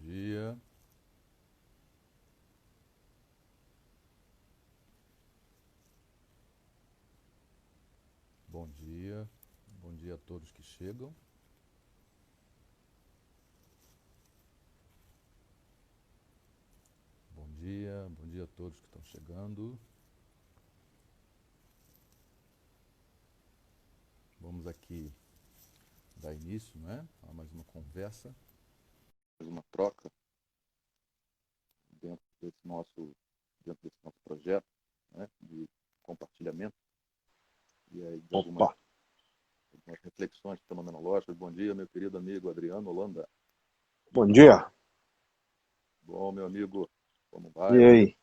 dia. Bom dia. Bom dia a todos que chegam. Bom dia a todos que estão chegando. Vamos aqui dar início, né, a mais uma conversa, mais uma troca dentro desse nosso projeto, né, de compartilhamento e aí de algumas reflexões fenomenológicas. Bom dia, meu querido amigo Adriano Holanda. Bom dia. Bom, meu amigo, como E vai aí,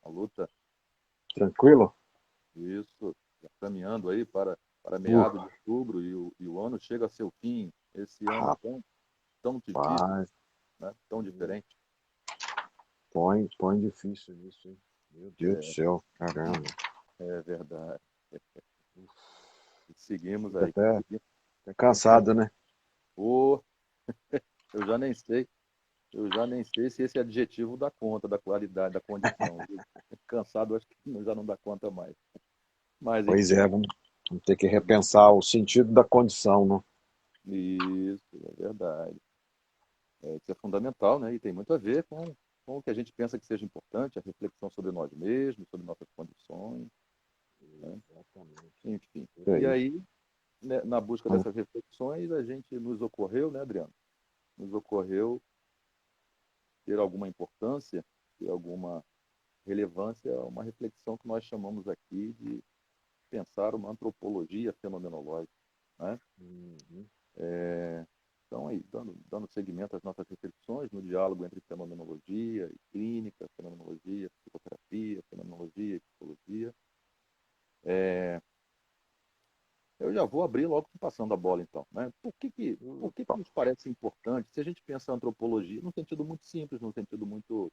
a luta? tranquilo? Isso, já caminhando aí para meados de Uh, outubro e o ano chega a seu fim. Esse ano rapaz, tão difícil, né? Tão hum, diferente. põe difícil nisso, hein? Meu Deus do É, céu, caramba. é verdade. E seguimos Fica aí. até Enfrentando. cansado, né? Oh, eu já nem sei. Eu já nem sei se esse adjetivo dá conta da qualidade, da condição. Cansado, acho que já não dá conta mais. Mas, Pois enfim. é, vamos ter que repensar o sentido da condição, né? Isso, é verdade. Isso é fundamental, né? E tem muito a ver com o que a gente pensa que seja importante, a reflexão sobre nós mesmos, sobre nossas condições, né? Exatamente. Enfim. Por E aí. aí, né, na busca Hum, dessas reflexões, a gente nos ocorreu, né, Adriano? Nos ocorreu ter alguma importância, ter alguma relevância, uma reflexão que nós chamamos aqui de pensar uma antropologia fenomenológica, né? uhum, Então, aí, dando seguimento às nossas reflexões no diálogo entre fenomenologia e clínica, fenomenologia, psicoterapia, fenomenologia e psicologia, eu já vou abrir logo passando a bola, então. Né? Por que que Bom, nos parece importante, se a gente pensa a antropologia, num sentido muito simples, num sentido muito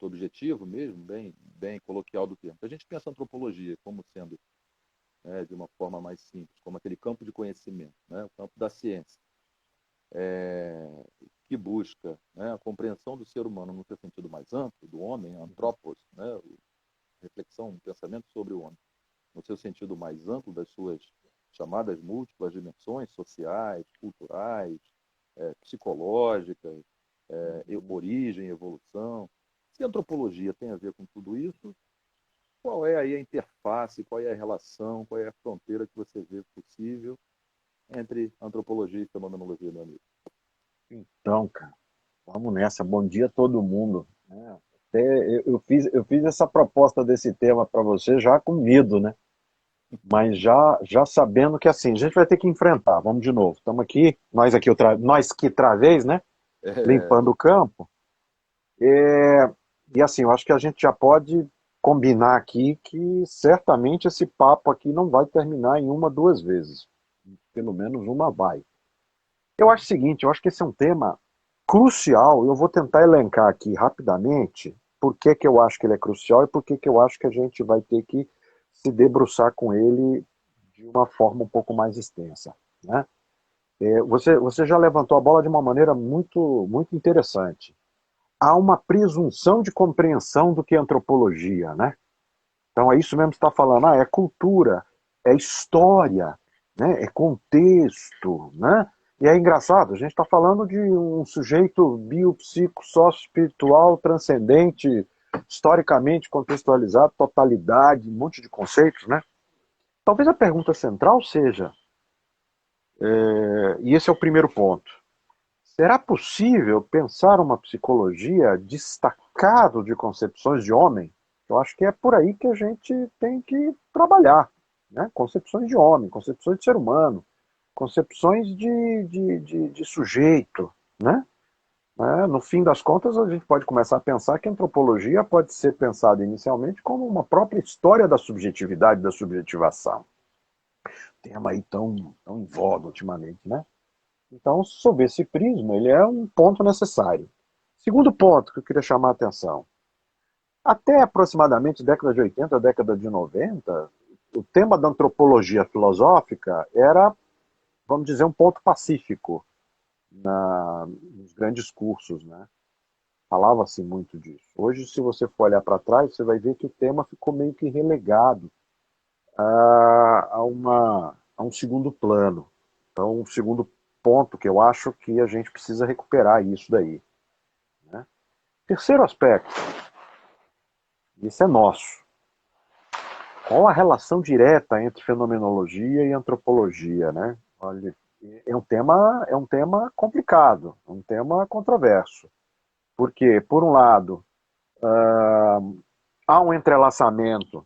objetivo mesmo, bem coloquial do termo, se a gente pensa a antropologia como sendo, né, de uma forma mais simples, como aquele campo de conhecimento, né, o campo da ciência, que busca, né, a compreensão do ser humano no seu sentido mais amplo, do homem, antropos, né, reflexão, um pensamento sobre o homem, no seu sentido mais amplo das suas chamadas múltiplas dimensões sociais, culturais, psicológicas, uhum. origem, evolução. Se a antropologia tem a ver com tudo isso, qual é aí a interface, qual é a relação, qual é a fronteira que você vê possível entre antropologia e fenomenologia, meu amigo? Então, cara, vamos nessa. Bom dia a todo mundo. Até eu fiz essa proposta desse tema para você já com medo, né? Mas já sabendo que assim, a gente vai ter que enfrentar. Vamos de novo. Estamos aqui, nós que travês, né? É, Limpando o campo. E assim, eu acho que a gente já pode combinar aqui que certamente esse papo aqui não vai terminar em uma, duas vezes. Pelo menos uma vai. Eu acho o seguinte, eu acho que esse é um tema crucial. Eu vou tentar elencar aqui rapidamente por que que eu acho que ele é crucial e por que que eu acho que a gente vai ter que se debruçar com ele de uma forma um pouco mais extensa, né? Você já levantou a bola de uma maneira muito interessante. Há uma presunção de compreensão do que é antropologia, né? Então é isso mesmo que você está falando. É cultura, é história, né? É contexto, né? E é engraçado, a gente está falando de um sujeito biopsico, sócio-espiritual, transcendente, historicamente contextualizado, totalidade, um monte de conceitos, né? Talvez a pergunta central seja, e esse é o primeiro ponto, será possível pensar uma psicologia destacado de concepções de homem? Eu acho que é por aí que a gente tem que trabalhar, né? Concepções de homem, concepções de ser humano, concepções de sujeito, né? No fim das contas, a gente pode começar a pensar que a antropologia pode ser pensada inicialmente como uma própria história da subjetividade, da subjetivação. Tema aí tão em voga ultimamente, né? Então, sob esse prisma, ele é um ponto necessário. Segundo ponto que eu queria chamar a atenção. Até aproximadamente década de 80, década de 90, o tema da antropologia filosófica era, vamos dizer, um ponto pacífico. nos grandes cursos, né? Falava-se muito disso. Hoje, se você for olhar para trás, você vai ver que o tema ficou meio que relegado a um segundo plano. Então, um segundo ponto que eu acho que a gente precisa recuperar isso daí. Né? Terceiro aspecto, esse é nosso. Qual a relação direta entre fenomenologia e antropologia, né? Olha, é um tema complicado, um tema controverso. Porque, por um lado, há um entrelaçamento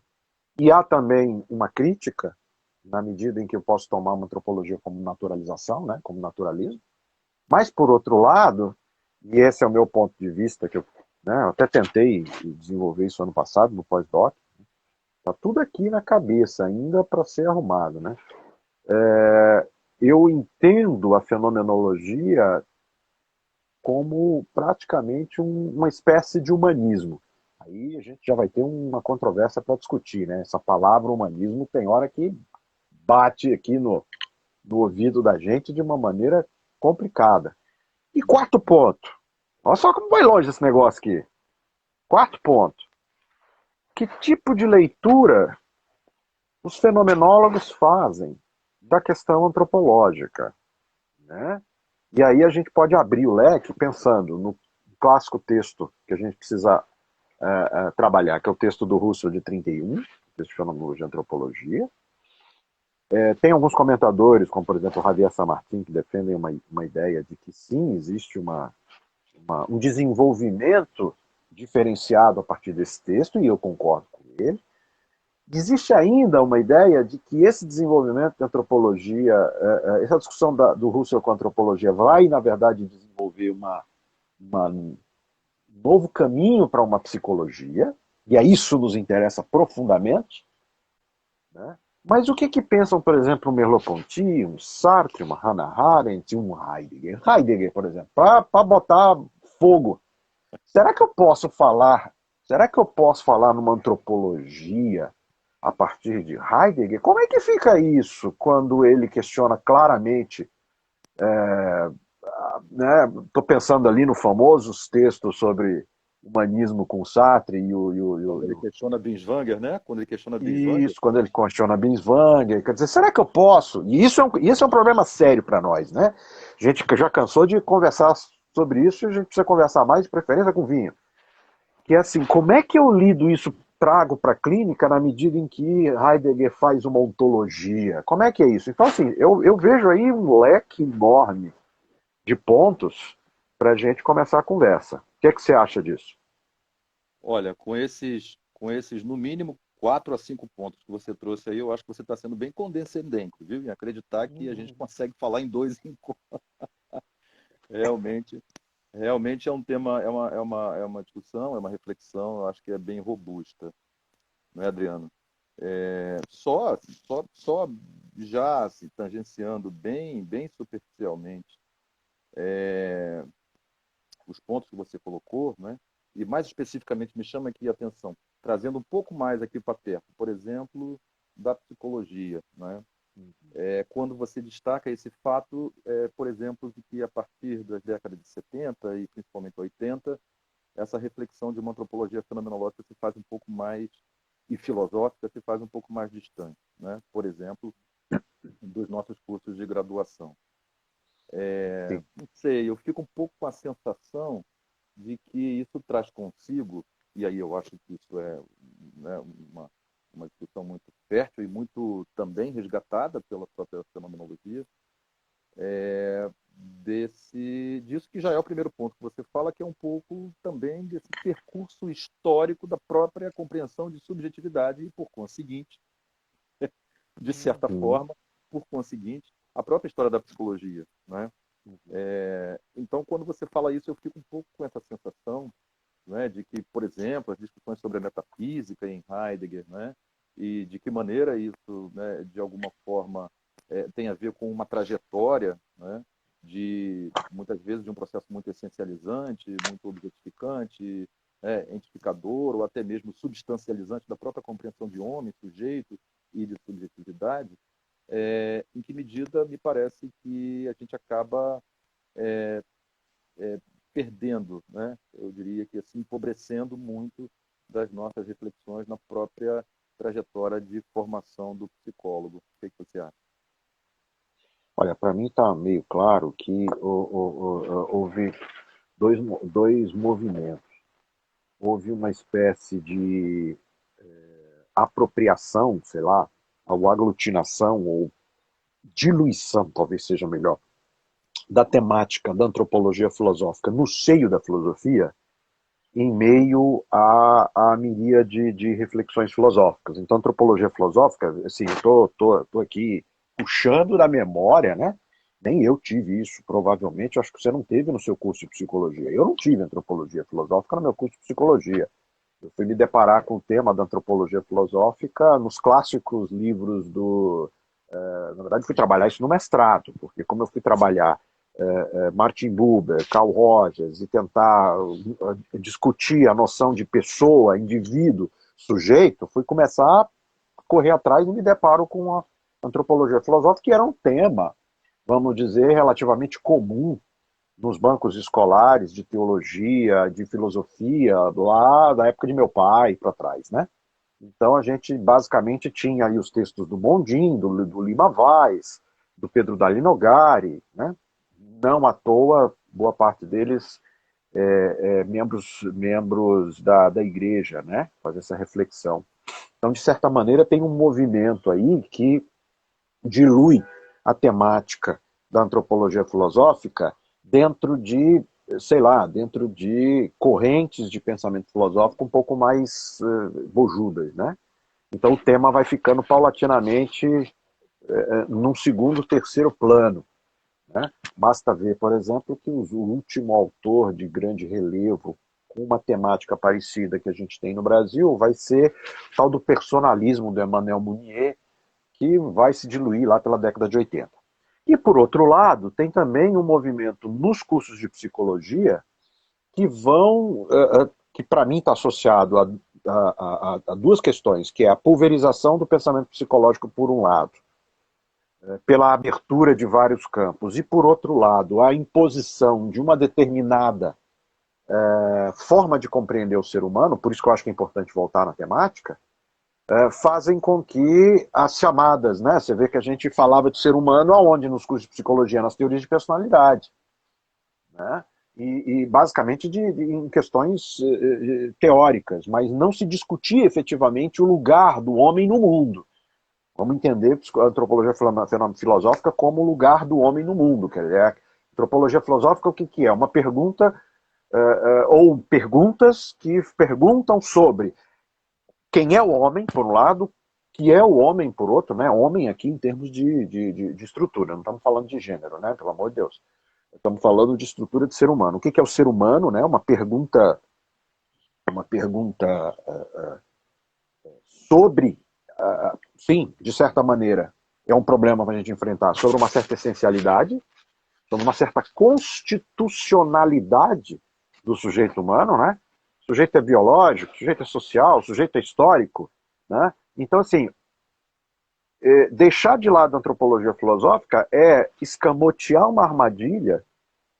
e há também uma crítica, na medida em que eu posso tomar uma antropologia como naturalização, né, como naturalismo. Mas, por outro lado, e esse é o meu ponto de vista, que eu até tentei desenvolver isso ano passado, no pós-doc, está tudo aqui na cabeça, ainda para ser arrumado. Né? Eu entendo a fenomenologia como praticamente uma espécie de humanismo. Aí a gente já vai ter uma controvérsia para discutir, né? Essa palavra humanismo tem hora que bate aqui no ouvido da gente de uma maneira complicada. E quarto ponto. Olha só como vai longe esse negócio aqui. Quarto ponto. Que tipo de leitura os fenomenólogos fazem da questão antropológica? Né? E aí a gente pode abrir o leque pensando no clássico texto que a gente precisa trabalhar, que é o texto do Russell de 31, texto de Fenomenologia e Antropologia. Tem alguns comentadores, como por exemplo o Javier Samartin, que defendem uma ideia de que sim, existe um desenvolvimento diferenciado a partir desse texto, e eu concordo com ele. Existe ainda uma ideia de que esse desenvolvimento da antropologia, essa discussão do Russell com a antropologia vai, na verdade, desenvolver um novo caminho para uma psicologia, e a isso nos interessa profundamente. Né? Mas o que pensam, por exemplo, um Merleau-Ponty, um Sartre, uma Hannah Arendt, um Heidegger? Heidegger, por exemplo, para botar fogo. Será que eu posso falar? Será que eu posso falar numa antropologia a partir de Heidegger? Como é que fica isso quando ele questiona claramente? Estou pensando ali no famosos textos sobre humanismo com Sartre Quando ele questiona Binswanger, né? Quando ele questiona Binswanger, isso, quando ele questiona Binswanger, quer dizer, será que eu posso? E isso é um problema sério para nós, né? A gente já cansou de conversar sobre isso e a gente precisa conversar mais, de preferência com vinho. Que é assim, como é que eu lido isso, trago para a clínica na medida em que Heidegger faz uma ontologia? Como é que é isso? Então, assim, eu vejo aí um leque enorme de pontos para a gente começar a conversa. O que é que você acha disso? olha, com esses no mínimo 4 a 5 pontos que você trouxe aí, eu acho que você está sendo bem condescendente, viu? Em acreditar que a gente consegue falar em dois encontros. Realmente, realmente é um tema, é uma discussão, é uma reflexão, eu acho que é bem robusta, não é, Adriano? Só já se tangenciando bem superficialmente os pontos que você colocou, né? E mais especificamente me chama aqui a atenção, trazendo um pouco mais aqui para perto, por exemplo, da psicologia, né? Quando você destaca esse fato, por exemplo, de que a partir das décadas de 70 e principalmente 80, essa reflexão de uma antropologia fenomenológica se faz um pouco mais, e filosófica, se faz um pouco mais distante, né? Por exemplo, dos nossos cursos de graduação. Sim. Não sei, eu fico um pouco com a sensação de que isso traz consigo, e aí eu acho que isso é, né, uma discussão muito fértil e muito também resgatada pela própria fenomenologia, disso que já é o primeiro ponto que você fala, que é um pouco também desse percurso histórico da própria compreensão de subjetividade e, por conseguinte, de certa Uhum. forma, por conseguinte, a própria história da psicologia, né? Então, quando você fala isso, eu fico um pouco com essa sensação, né, de que, por exemplo, as discussões sobre a metafísica em Heidegger, né, e de que maneira isso, né, de alguma forma, tem a ver com uma trajetória, né, de muitas vezes de um processo muito essencializante, muito objetificante, identificador ou até mesmo substancializante da própria compreensão de homem, sujeito e de subjetividade, em que medida me parece que a gente acaba perdendo, né? Eu diria que assim, empobrecendo muito das nossas reflexões na própria trajetória de formação do psicólogo. O que você acha? Olha, para mim está meio claro que houve dois movimentos. Houve uma espécie de apropriação, sei lá, ou aglutinação, ou diluição, talvez seja melhor, da temática da antropologia filosófica no seio da filosofia, em meio à miríade de reflexões filosóficas. Então, antropologia filosófica, assim, tô aqui puxando da memória, né? Nem eu tive isso, provavelmente. Acho que você não teve no seu curso de psicologia. Eu não tive antropologia filosófica no meu curso de psicologia. Eu fui me deparar com o tema da antropologia filosófica nos clássicos livros do... Na verdade, fui trabalhar isso no mestrado, porque como eu fui trabalhar Martin Buber, Carl Rogers, e tentar discutir a noção de pessoa, indivíduo, sujeito, fui começar a correr atrás e me deparo com a antropologia filosófica, que era um tema, vamos dizer, relativamente comum nos bancos escolares de teologia, de filosofia, lá da época de meu pai para trás, né? Então a gente basicamente tinha aí os textos do Mondin, do Lima Vaz, do Pedro Dalí Nogari, né? Não à toa, boa parte deles membros da igreja, né? Fazer essa reflexão. Então, de certa maneira, tem um movimento aí que dilui a temática da antropologia filosófica dentro de, sei lá, dentro de correntes de pensamento filosófico um pouco mais bojudas, né? Então o tema vai ficando paulatinamente num segundo, terceiro plano, né? Basta ver, por exemplo, que o último autor de grande relevo com uma temática parecida que a gente tem no Brasil vai ser o tal do personalismo do Emmanuel Mounier, que vai se diluir lá pela década de 80. E, por outro lado, tem também um movimento nos cursos de psicologia que vão, que para mim está associado a duas questões, que é a pulverização do pensamento psicológico por um lado, pela abertura de vários campos, e por outro lado, a imposição de uma determinada forma de compreender o ser humano, por isso que eu acho que é importante voltar na temática, fazem com que as chamadas, né? Você vê que a gente falava de ser humano aonde nos cursos de psicologia, nas teorias de personalidade, né? E basicamente em questões teóricas, mas não se discutia efetivamente o lugar do homem no mundo. Vamos entender a antropologia filosófica como o lugar do homem no mundo. Quer dizer, a antropologia filosófica o que é? Uma pergunta, ou perguntas que perguntam sobre quem é o homem, por um lado, que é o homem, por outro, né? Homem aqui em termos de estrutura, não estamos falando de gênero, né? Pelo amor de Deus. Estamos falando de estrutura de ser humano. O que é o ser humano, né? Uma pergunta sobre, sim, de certa maneira, é um problema para a gente enfrentar, sobre uma certa essencialidade, sobre uma certa constitucionalidade do sujeito humano, né? O sujeito é biológico, o sujeito é social, o sujeito é histórico, né? Então, assim, deixar de lado a antropologia filosófica é escamotear uma armadilha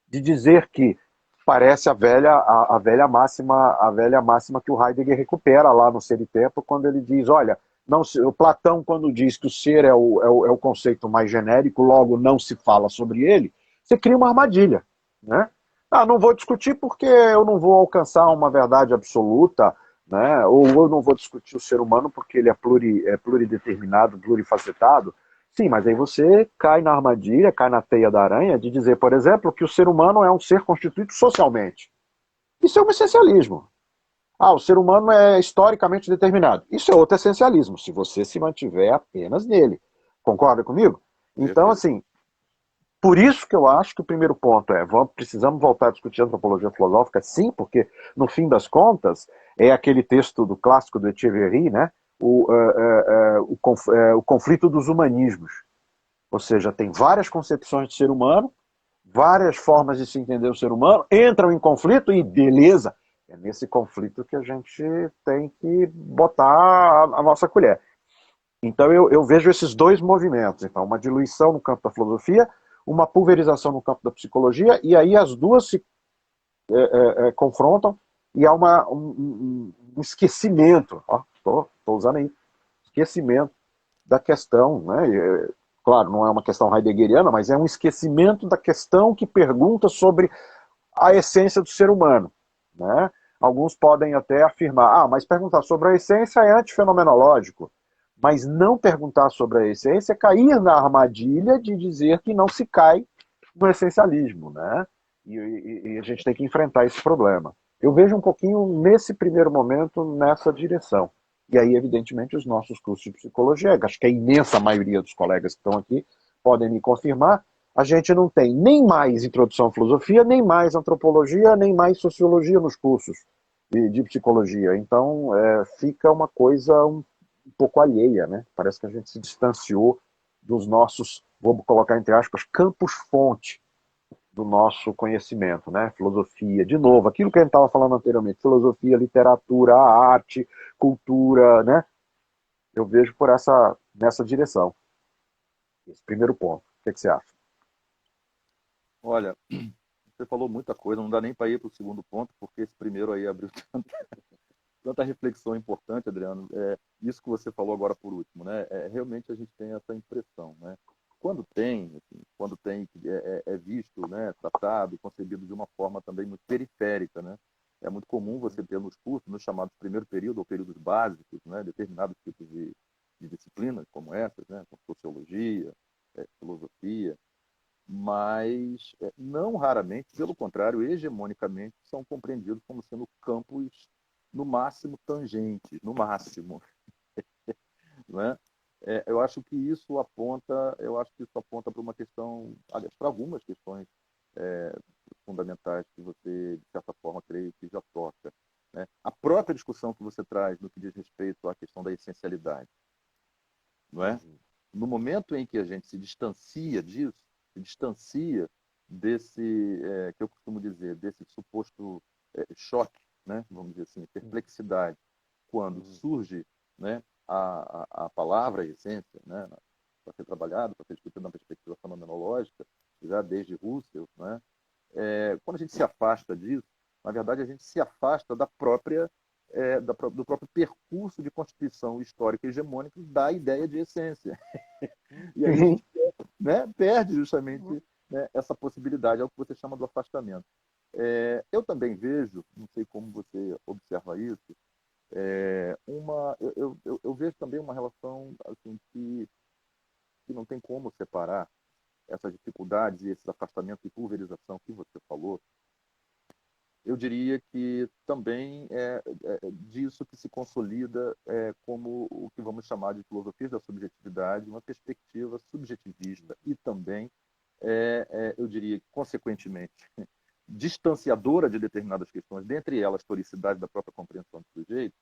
de dizer que parece a velha máxima que o Heidegger recupera lá no Ser e Tempo, quando ele diz, olha, não se, o Platão, quando diz que o ser é o conceito mais genérico, logo não se fala sobre ele, você cria uma armadilha, né? Não vou discutir porque eu não vou alcançar uma verdade absoluta, né? Ou eu não vou discutir o ser humano porque ele é plurideterminado, plurifacetado. Sim, mas aí você cai na armadilha, cai na teia da aranha de dizer, por exemplo, que o ser humano é um ser constituído socialmente. Isso é um essencialismo. O ser humano é historicamente determinado. Isso é outro essencialismo, se você se mantiver apenas nele. Concorda comigo? Então, Perfeito. assim, por isso que eu acho que o primeiro ponto é, precisamos voltar a discutir a antropologia filosófica, sim, porque, no fim das contas, é aquele texto do clássico do Etcheverry, né? O conflito dos humanismos. Ou seja, tem várias concepções de ser humano, várias formas de se entender o ser humano, entram em conflito e beleza. É nesse conflito que a gente tem que botar a nossa colher. Então eu vejo esses dois movimentos. Então, uma diluição no campo da filosofia, uma pulverização no campo da psicologia, e aí as duas se confrontam e há um esquecimento, estou usando aí, esquecimento da questão, né? Claro, não é uma questão heideggeriana, mas é um esquecimento da questão que pergunta sobre a essência do ser humano, né? Alguns podem até afirmar, mas perguntar sobre a essência é antifenomenológico, mas não perguntar sobre a essência é cair na armadilha de dizer que não se cai no essencialismo, né? E a gente tem que enfrentar esse problema. Eu vejo um pouquinho, nesse primeiro momento, nessa direção. E aí, evidentemente, os nossos cursos de psicologia, acho que a imensa maioria dos colegas que estão aqui podem me confirmar, a gente não tem nem mais introdução à filosofia, nem mais antropologia, nem mais sociologia nos cursos de psicologia. Então, fica uma coisa um pouco alheia, né? Parece que a gente se distanciou dos nossos, vou colocar entre aspas, campos-fonte do nosso conhecimento, né? Filosofia, de novo, aquilo que a gente estava falando anteriormente, filosofia, literatura, arte, cultura, né? Eu vejo nessa direção. Esse primeiro ponto. O que você acha? Olha, você falou muita coisa, não dá nem para ir para o segundo ponto, porque esse primeiro aí abriu tanta reflexão importante, Adriano. Isso que você falou agora por último, né? Realmente a gente tem essa impressão, né? Quando tem, assim, é visto, né, tratado, concebido de uma forma também muito periférica, né? É muito comum você ter nos cursos, nos chamados primeiro período ou períodos básicos, né, determinados tipos de disciplinas como essas, né, como sociologia, filosofia, mas não raramente, pelo contrário, hegemonicamente, são compreendidos como sendo campos, no máximo, tangentes, no máximo. Né? Eu acho que isso aponta para uma questão, aliás, para algumas questões é, fundamentais que você, de certa forma, creio que já toca. Né? A própria discussão que você traz no que diz respeito à questão da essencialidade, não é? No momento em que a gente se distancia disso, se distancia desse, que eu costumo dizer, desse suposto choque, né? Vamos dizer assim, perplexidade, quando surge, né, a palavra, a essência, né, para ser trabalhado, para ser discutido na perspectiva fenomenológica, já desde Husserl, né? Quando a gente se afasta disso, na verdade a gente se afasta da própria do próprio percurso de constituição histórica hegemônica da ideia de essência. E aí a Sim. gente, né, perde justamente, né, essa possibilidade, é o que você chama do afastamento. Eu também vejo, não sei como você observa isso, eu vejo também uma relação assim, que não tem como separar essas dificuldades e esses afastamentos e pulverização que você falou. Eu diria que também disso que se consolida como o que vamos chamar de filosofia da subjetividade, uma perspectiva subjetivista e também, eu diria, consequentemente, distanciadora de determinadas questões, dentre elas a historicidade da própria compreensão do sujeito,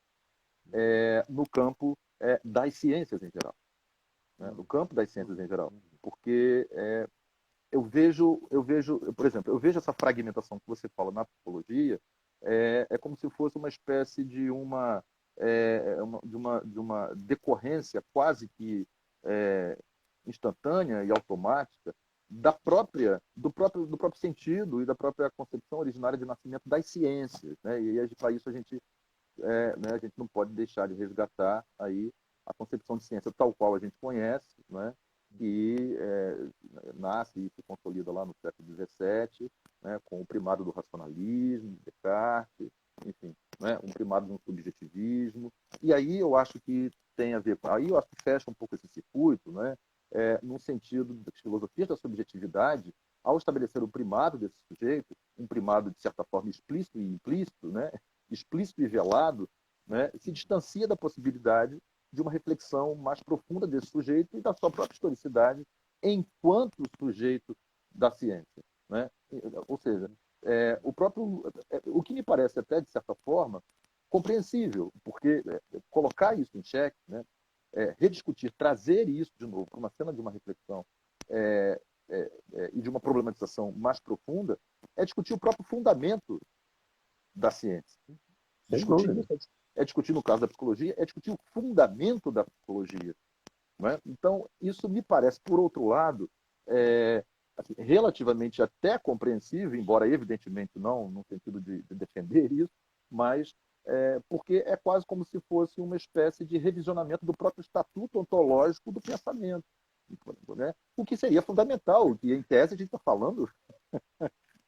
no campo das ciências em geral. Né? No campo das ciências em geral. Porque por exemplo, eu vejo essa fragmentação que você fala na psicologia, como se fosse uma espécie de uma decorrência quase que instantânea e automática do próprio sentido e da própria concepção originária de nascimento das ciências, né? E para isso né, a gente não pode deixar de resgatar aí a concepção de ciência tal qual a gente conhece, né? Que nasce e se consolida lá no século XVII, né, com o primado do racionalismo, Descartes, enfim, né, um primado de um subjetivismo. E aí eu acho que tem a ver, aí eu acho que fecha um pouco esse circuito, né, no sentido das filosofias da subjetividade, ao estabelecer o primado desse sujeito, um primado de certa forma explícito e implícito, né, explícito e velado, né, se distancia da possibilidade de uma reflexão mais profunda desse sujeito e da sua própria historicidade enquanto sujeito da ciência. Né? Ou seja, o que me parece até, de certa forma, compreensível, porque colocar isso em xeque, né, rediscutir, trazer isso de novo para uma cena de uma reflexão e de uma problematização mais profunda, é discutir o próprio fundamento da ciência. Sem Discutir dúvida. isso é discutir, no caso da psicologia, é discutir o fundamento da psicologia. Não é? Então, isso me parece, por outro lado, assim, relativamente até compreensível, embora evidentemente não no sentido de defender isso, mas porque é quase como se fosse uma espécie de revisionamento do próprio estatuto ontológico do pensamento, né? O que seria fundamental, que em tese a gente está falando,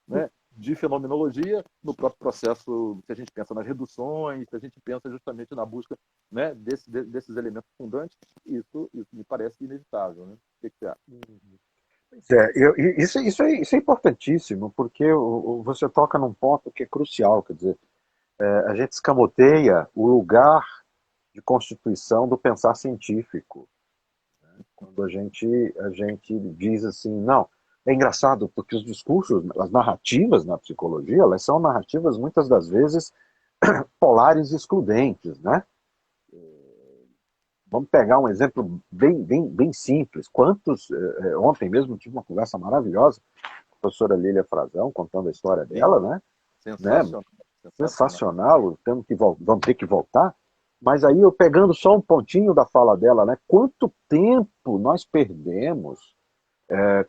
né, de fenomenologia no próprio processo, se a gente pensa nas reduções, se a gente pensa justamente na busca, né, desses elementos fundantes, isso me parece inevitável. Né? O que você acha? Isso é importantíssimo, porque você toca num ponto que é crucial, quer dizer, a gente escamoteia o lugar de constituição do pensar científico. Quando a gente diz assim, não, é engraçado porque os discursos, as narrativas na psicologia, elas são narrativas muitas das vezes polares e excludentes, né? Vamos pegar um exemplo bem simples. Ontem mesmo tive uma conversa maravilhosa com a professora Lília Frazão, contando a história Sim, dela, né? sensacional, sensacional. Sensacional, vamos ter que voltar. Mas aí eu pegando só um pontinho da fala dela, né? Quanto tempo nós perdemos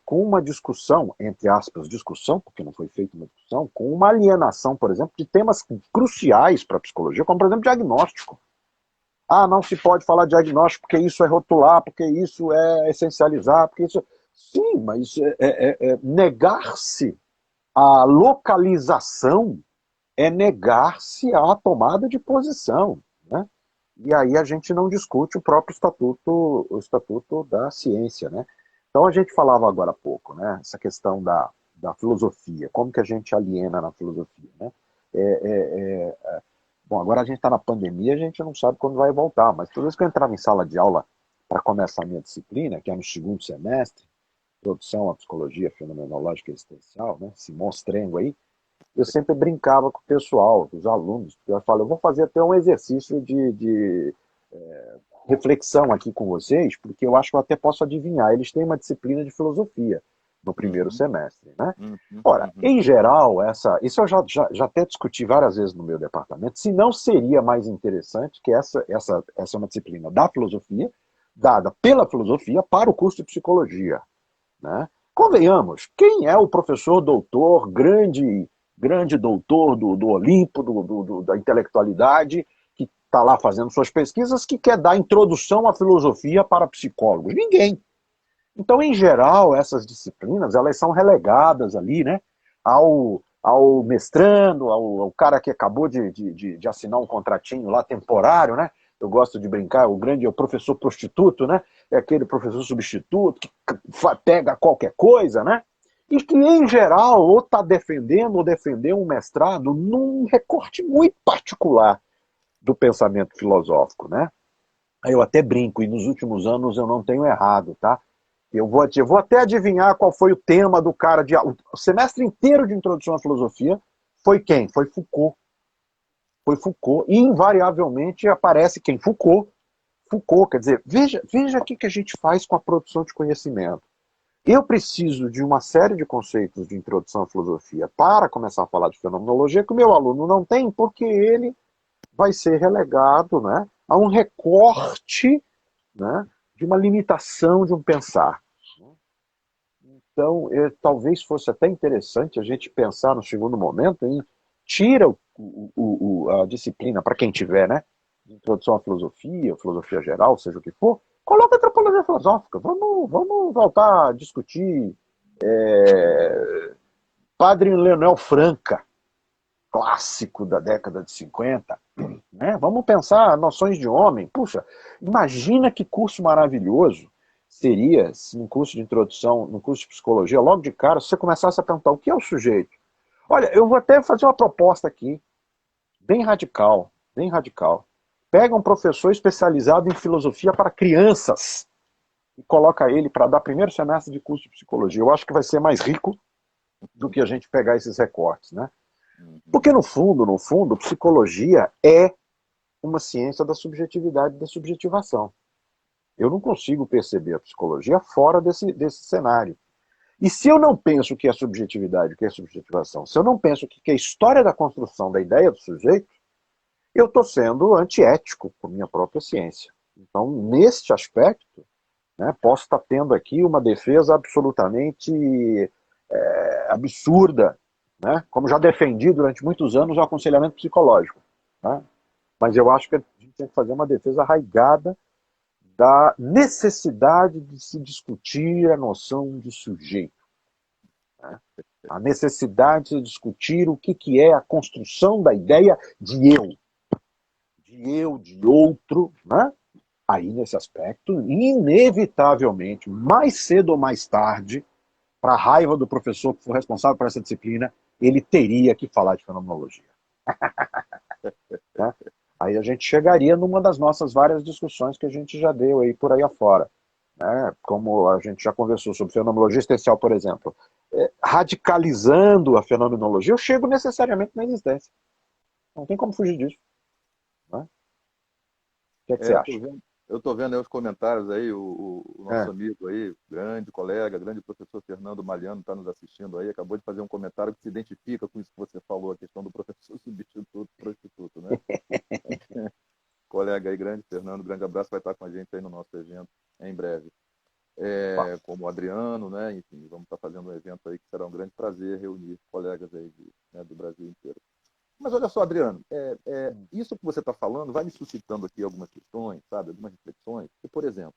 com uma discussão, entre aspas, discussão, porque não foi feita uma discussão, com uma alienação, por exemplo, de temas cruciais para a psicologia, como, por exemplo, diagnóstico. Ah, não se pode falar de diagnóstico porque isso é rotular, porque isso é essencializar, porque isso. Sim, mas negar-se à localização é negar-se à tomada de posição. Né? E aí a gente não discute o estatuto da ciência. Né? Então a gente falava agora há pouco, né? Essa questão da filosofia, como que a gente aliena na filosofia. Né? É, é, é, Bom, agora a gente está na pandemia, a gente não sabe quando vai voltar, mas toda vez que eu entrava em sala de aula para começar a minha disciplina, que é no segundo semestre, Introdução à Psicologia Fenomenológica Existencial, né, esse monstrengo aí, eu sempre brincava com o pessoal, com os alunos, porque eu falo, eu vou fazer até um exercício de reflexão aqui com vocês, porque eu acho que eu até posso adivinhar. Eles têm uma disciplina de filosofia no primeiro Uhum, semestre, né? uhum, Ora, uhum. em geral, isso eu já até discuti várias vezes no meu departamento, se não seria mais interessante que essa é uma disciplina da filosofia, dada pela filosofia para o curso de psicologia. Né? Convenhamos, quem é o professor doutor, grande doutor do Olimpo, da intelectualidade, que está lá fazendo suas pesquisas, que quer dar introdução à filosofia para psicólogos? Ninguém. Então, em geral, essas disciplinas elas são relegadas ali, né, ao mestrando, ao cara que acabou de assinar um contratinho lá temporário, né? Eu gosto de brincar, é o professor prostituto, né? É aquele professor substituto que pega qualquer coisa, né? E que, em geral, ou está defendendo ou defendeu um mestrado num recorte muito particular do pensamento filosófico, né? Aí eu até brinco, e nos últimos anos eu não tenho errado, tá? Eu vou até adivinhar qual foi o tema do cara. O semestre inteiro de introdução à filosofia foi quem? Foi Foucault. Foi Foucault. E invariavelmente aparece quem? Foucault. Foucault, quer dizer, veja o que a gente faz com a produção de conhecimento. Eu preciso de uma série de conceitos de introdução à filosofia para começar a falar de fenomenologia que o meu aluno não tem, porque ele vai ser relegado, né, a um recorte, né, de uma limitação de um pensar. Então, talvez fosse até interessante a gente pensar no segundo momento em tira a disciplina, para quem tiver, né? De introdução à filosofia, filosofia geral, seja o que for, coloca a antropologia filosófica. Vamos voltar a discutir Padre Leonel Franca, clássico da década de 50. Né? Vamos pensar noções de homem. Puxa, imagina que curso maravilhoso seria se no curso de introdução, no curso de psicologia, logo de cara, se você começasse a perguntar o que é o sujeito. Olha, eu vou até fazer uma proposta aqui, bem radical, bem radical. Pega um professor especializado em filosofia para crianças e coloca ele para dar primeiro semestre de curso de psicologia. Eu acho que vai ser mais rico do que a gente pegar esses recortes, né? Porque no fundo, psicologia é uma ciência da subjetividade e da subjetivação. Eu não consigo perceber a psicologia fora desse cenário. E se eu não penso o que é subjetividade, o que é subjetivação, se eu não penso o que é a história da construção da ideia do sujeito, eu estou sendo antiético com minha própria ciência. Então, neste aspecto, né? Posso estar tendo aqui uma defesa absolutamente absurda, né? Como já defendi durante muitos anos o aconselhamento psicológico, né? Mas eu acho que a gente tem que fazer uma defesa arraigada da necessidade de se discutir a noção de sujeito, né? A necessidade de discutir o que é a construção da ideia de eu, de outro, né? Aí, nesse aspecto, inevitavelmente, mais cedo ou mais tarde, para a raiva do professor que for responsável por essa disciplina, ele teria que falar de fenomenologia. Né? Aí a gente chegaria numa das nossas várias discussões que a gente já deu aí por aí afora. Né? Como a gente já conversou sobre fenomenologia existencial, por exemplo. Radicalizando a fenomenologia, eu chego necessariamente na existência. Não tem como fugir disso. Né? O que é que você acha? Eu tô vendo aí os comentários aí, o nosso É. amigo aí, grande colega, grande professor Fernando Mariano está nos assistindo aí, acabou de fazer um comentário que se identifica com isso que você falou, a questão do professor substituto, prostituto, né? Colega aí, grande Fernando, grande abraço, vai estar com a gente aí no nosso evento em breve. Opa. Como o Adriano, né? Enfim, vamos estar fazendo um evento aí que será um grande prazer reunir colegas aí né, do Brasil inteiro. Mas olha só, Adriano, isso que você está falando vai me suscitando aqui algumas questões, sabe, algumas reflexões. Que, por exemplo,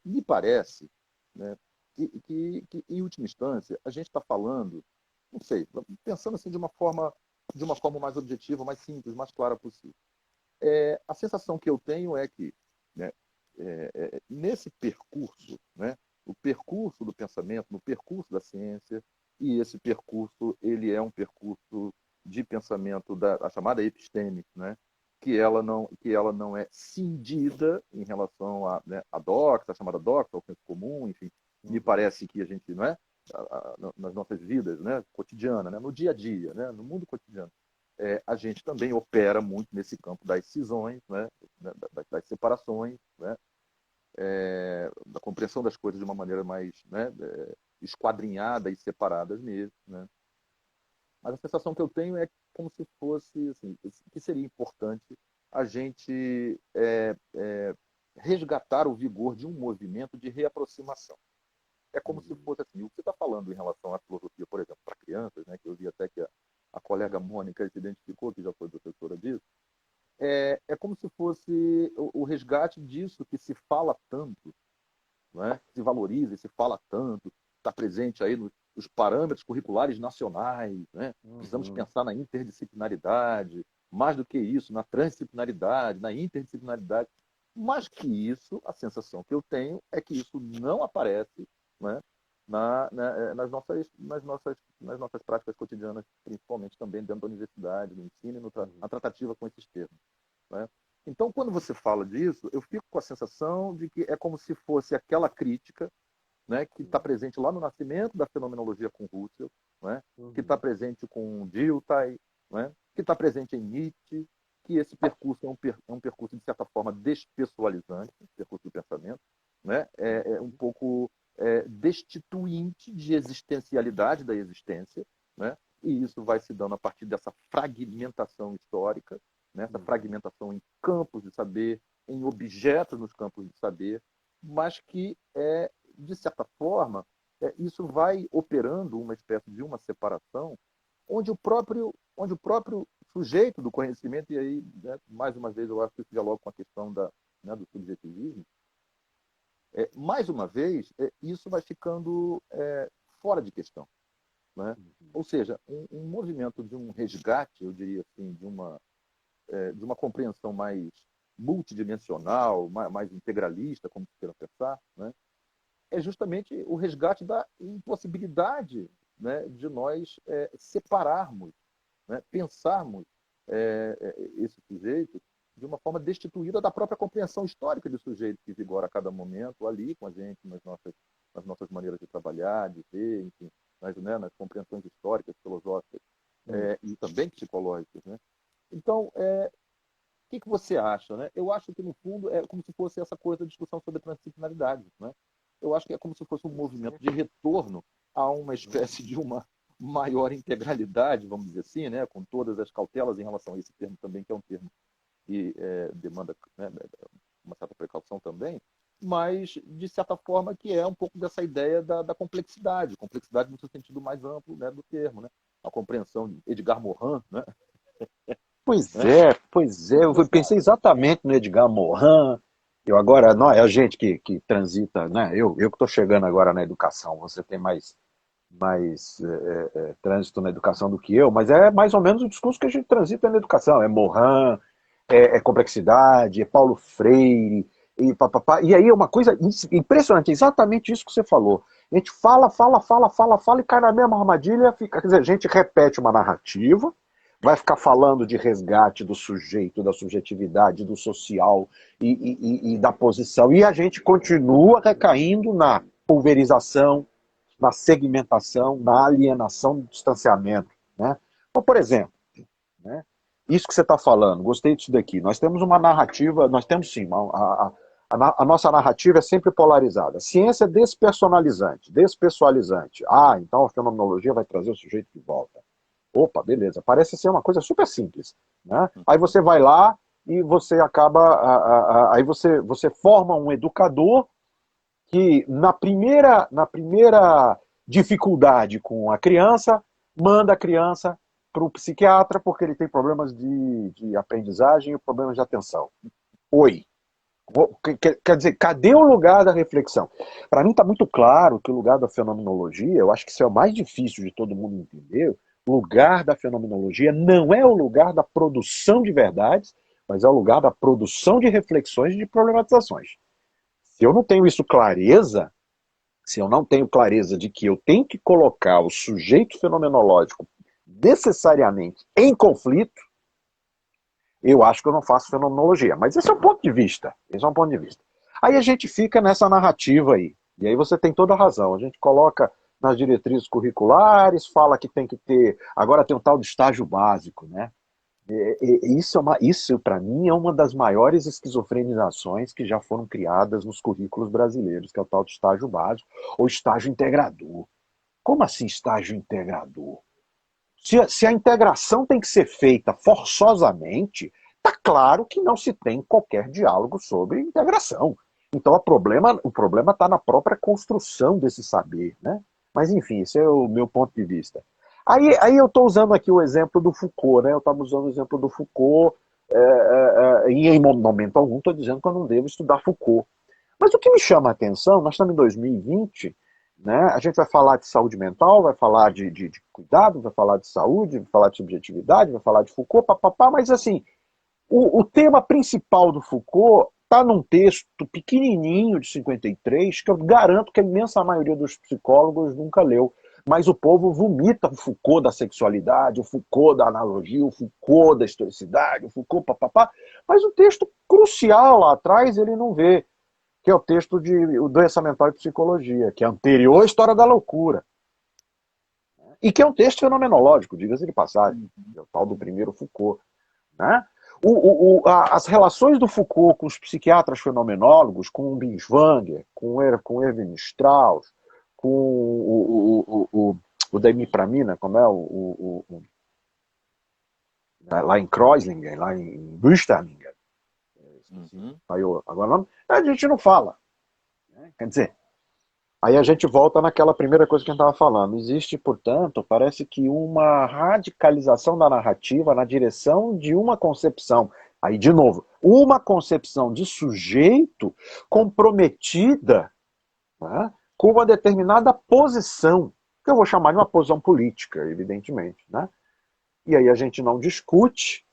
me parece, né, que, em última instância, a gente está falando, não sei, pensando assim de uma forma mais objetiva, mais simples, mais clara possível. A sensação que eu tenho é que, né, nesse percurso, né, o percurso do pensamento, no percurso da ciência, e esse percurso ele é um percurso de pensamento a chamada episteme, né, que ela não é cindida em relação né, a doxa, a chamada doxa, ao senso comum, enfim, me parece que a gente, não é, nas nossas vidas, né, cotidiana, né, no dia a dia, né, no mundo cotidiano, a gente também opera muito nesse campo das cisões, né, das separações, né, da compreensão das coisas de uma maneira mais, né, esquadrinhada e separadas mesmo. Né. Mas a sensação que eu tenho é como se fosse, assim, que seria importante a gente resgatar o vigor de um movimento de reaproximação. É como se fosse assim, o que você está falando em relação à filosofia, por exemplo, para crianças, né, que eu vi até que a colega Mônica se identificou, que já foi professora disso, é como se fosse o resgate disso que se fala tanto, não é? Se valoriza e se fala tanto, está presente aí nos parâmetros curriculares nacionais. Né? Precisamos pensar na interdisciplinaridade, mais do que isso, na transdisciplinaridade, na interdisciplinaridade. Mais que isso, a sensação que eu tenho é que isso não aparece, né, nas nossas práticas cotidianas, principalmente também dentro da universidade, no ensino e na tratativa com esses termos. Né? Então, quando você fala disso, eu fico com a sensação de que é como se fosse aquela crítica, né, que está presente lá no nascimento da fenomenologia com Husserl, né, que está presente com Dilthey, né, que está presente em Nietzsche, que esse percurso é um percurso, de certa forma, despessoalizante, percurso do pensamento, né, um pouco destituinte de existencialidade da existência, né, e isso vai se dando a partir dessa fragmentação histórica, né, essa fragmentação em campos de saber, em objetos nos campos de saber, mas que, de certa forma, isso vai operando uma espécie de uma separação onde o próprio sujeito do conhecimento, e aí, né, mais uma vez, eu acho que isso dialoga com a questão né, do subjetivismo, mais uma vez, isso vai ficando fora de questão. Né? Ou seja, um movimento de um resgate, eu diria assim, de uma compreensão mais multidimensional, mais integralista, como se queira pensar, né? É justamente o resgate da impossibilidade, né, de nós separarmos, né, pensarmos esse sujeito de uma forma destituída da própria compreensão histórica do sujeito que vigora a cada momento ali com a gente, nas nossas maneiras de trabalhar, de ver, enfim, nas compreensões históricas, filosóficas e também psicológicas. Né? Então, que você acha? Né? Eu acho que, no fundo, é como se fosse essa coisa da discussão sobre a transdisciplinaridade. Né? Eu acho que é como se fosse um movimento de retorno a uma espécie de uma maior integralidade, vamos dizer assim, né? Com todas as cautelas em relação a esse termo também, que é um termo que demanda, né, uma certa precaução também, mas, de certa forma, que é um pouco dessa ideia da complexidade no seu sentido mais amplo, né, do termo, né? A compreensão de Edgar Morin, né? Pois Né? é, pois é. Eu pensei exatamente no Edgar Morin. Eu agora, não é a gente que transita, né? Eu que estou chegando agora na educação, você tem mais trânsito na educação do que eu, mas é mais ou menos o discurso que a gente transita na educação. É Morin, é complexidade, é Paulo Freire, e papapá. E aí é uma coisa impressionante, exatamente isso que você falou. A gente fala e cai na mesma armadilha, fica, quer dizer, a gente repete uma narrativa, vai ficar falando de resgate do sujeito, da subjetividade, do social e da posição, e a gente continua recaindo na pulverização, na segmentação, na alienação, no distanciamento. Né? Então, por exemplo, né, isso que você está falando, gostei disso daqui. Nós temos uma narrativa, nós temos sim, a nossa narrativa é sempre polarizada. A ciência é despersonalizante, despessoalizante. Ah, então a fenomenologia vai trazer o sujeito de volta. Opa, beleza. Parece ser uma coisa super simples. Né? Aí você vai lá e você acaba. Aí você forma um educador que, na primeira dificuldade com a criança, manda a criança para o psiquiatra porque ele tem problemas de aprendizagem e problemas de atenção. Oi. Quer dizer, cadê o lugar da reflexão? Para mim está muito claro que o lugar da fenomenologia, eu acho que isso é o mais difícil de todo mundo entender, o lugar da fenomenologia não é o lugar da produção de verdades, mas é o lugar da produção de reflexões e de problematizações. Se eu não tenho isso clareza, se eu não tenho clareza de que eu tenho que colocar o sujeito fenomenológico necessariamente em conflito, eu acho que eu não faço fenomenologia. Mas esse é um ponto de vista. Esse é um ponto de vista. Aí a gente fica nessa narrativa aí. E aí você tem toda a razão. A gente coloca nas diretrizes curriculares, fala que tem que ter. Agora tem um tal de estágio básico, né? Isso para mim, é uma das maiores esquizofrenizações que já foram criadas nos currículos brasileiros, que é o tal de estágio básico ou estágio integrador. Como assim estágio integrador? Se a integração tem que ser feita forçosamente, está claro que não se tem qualquer diálogo sobre integração. Então o problema está na própria construção desse saber. Né? Mas, enfim, esse é o meu ponto de vista. Aí eu estou usando aqui o exemplo do Foucault, né? Eu estava usando o exemplo do Foucault, e em momento algum estou dizendo que eu não devo estudar Foucault. Mas o que me chama a atenção, nós estamos em 2020, né? A gente vai falar de saúde mental, vai falar de cuidado, vai falar de saúde, vai falar de subjetividade, vai falar de Foucault, papapá, mas assim, o tema principal do Foucault está num texto pequenininho de 53, que eu garanto que a imensa maioria dos psicólogos nunca leu. Mas o povo vomita o Foucault da sexualidade, o Foucault da analogia, o Foucault da historicidade, o Foucault papapá. Mas o texto crucial lá atrás ele não vê, que é o texto de Doença Mental e Psicologia, que é anterior à História da Loucura. E que é um texto fenomenológico, diga-se de passagem, é o tal do primeiro Foucault. Né? As relações do Foucault com os psiquiatras fenomenólogos, com o Binswanger, com Erwin Strauss, com o Demi-Pramina, como é lá em Kreuzlingen, lá em Büsterlingen, agora o nome, a gente não fala. Né? Quer dizer, aí a gente volta naquela primeira coisa que a gente estava falando. Existe, portanto, parece que uma radicalização da narrativa na direção de uma concepção. Aí, de novo, uma concepção de sujeito comprometida, né, com uma determinada posição, que eu vou chamar de uma posição política, evidentemente. Né? E aí a gente não discute